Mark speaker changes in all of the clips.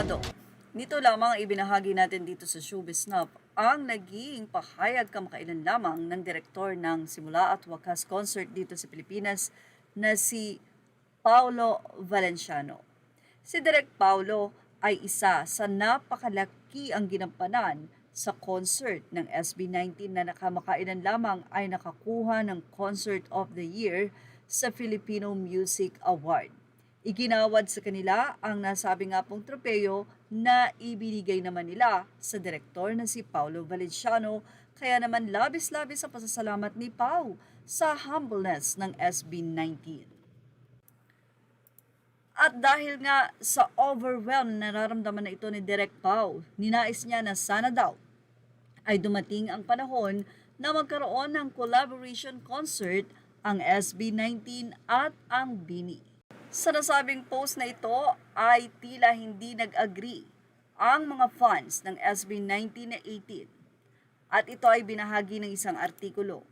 Speaker 1: Abogado. Nito lamang ibinahagi natin dito sa Showbiz Snap ang naging pahayag kamakailan lamang ng direktor ng Simula at Wakas Concert dito sa Pilipinas na si Paulo Valenciano. Si Direk Paulo ay isa sa napakalaki ang ginampanan sa concert ng SB19 na nakamakailan lamang ay nakakuha ng Concert of the Year sa Filipino Music Award. Iginawad sa kanila ang nasabi nga pong tropeyo na ibinigay naman nila sa direktor na si Paulo Valenciano, kaya naman labis-labis ang pasasalamat ni Pau sa humbleness ng SB19. At dahil nga sa overwhelm na nararamdaman na ito ni Direk Pau, ninais niya na sana daw ay dumating ang panahon na magkaroon ng collaboration concert ang SB19 at ang BINI. Sa nasabing post na ito ay tila hindi nag-agree ang mga fans ng SB19 na 18 at ito ay binahagi ng isang artikulo.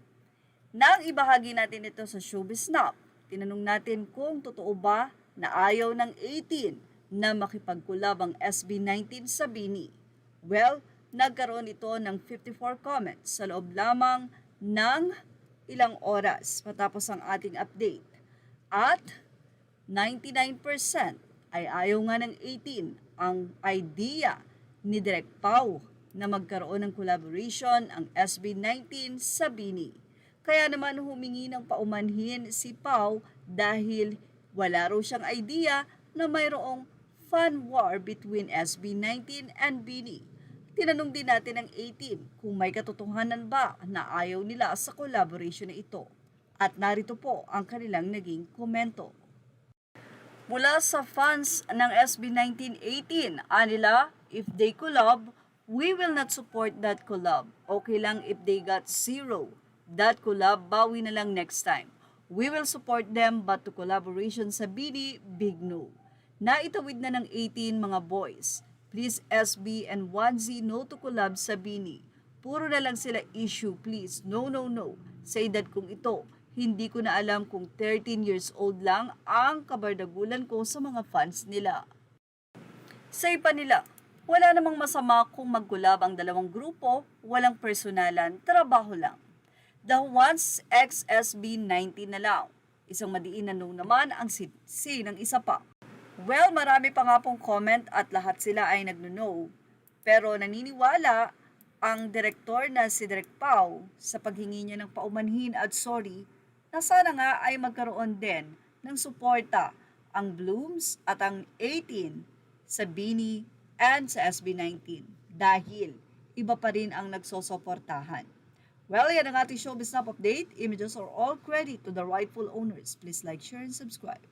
Speaker 1: Nang ibahagi natin ito sa Showbiz Snap, tinanong natin kung totoo ba na ayaw ng 18 na makipagkulab ang SB19 sa BINI. Well, nagkaroon ito ng 54 comments sa loob lamang ng ilang oras matapos ang ating update. At 99% ay ayaw nga ng 18 ang idea ni Direk Pau na magkaroon ng collaboration ang SB19 sa BINI. Kaya naman humingi ng paumanhin si Pau dahil wala raw siyang idea na mayroong fan war between SB19 and BINI. Tinanong din natin ang 18 kung may katotohanan ba na ayaw nila sa collaboration na ito. At narito po ang kanilang naging komento. Mula sa fans ng SB1918, anila, if they collab, we will not support that collab. Okay lang if they got zero. That collab, bawi na lang next time. We will support them but to collaboration sa BINI, big no. Naitawid na ng 18 mga boys. Please SB and 1Z no to collab sa BINI. Puro na lang sila issue, please. No, no, no. Say that kung ito. Hindi ko na alam kung 13 years old lang ang kabardagulan ko sa mga fans nila. Say pa nila, wala namang masama kung magkulab ang dalawang grupo, walang personalan, trabaho lang. The once ex-SB19 na lang. Isang madiin na no naman ang si ng isa pa. Well, marami pa nga pong comment at lahat sila ay nagno-no. Pero naniniwala ang direktor na si Direk Pau sa paghingi niya ng paumanhin at sorry na sana nga ay magkaroon din ng suporta ang Blooms at ang 18 sa BINI and sa SB19 dahil iba pa rin ang nagsosuportahan. Well, yan ang ating Showbiz Snap update. Images are all credit to the rightful owners. Please like, share, and subscribe.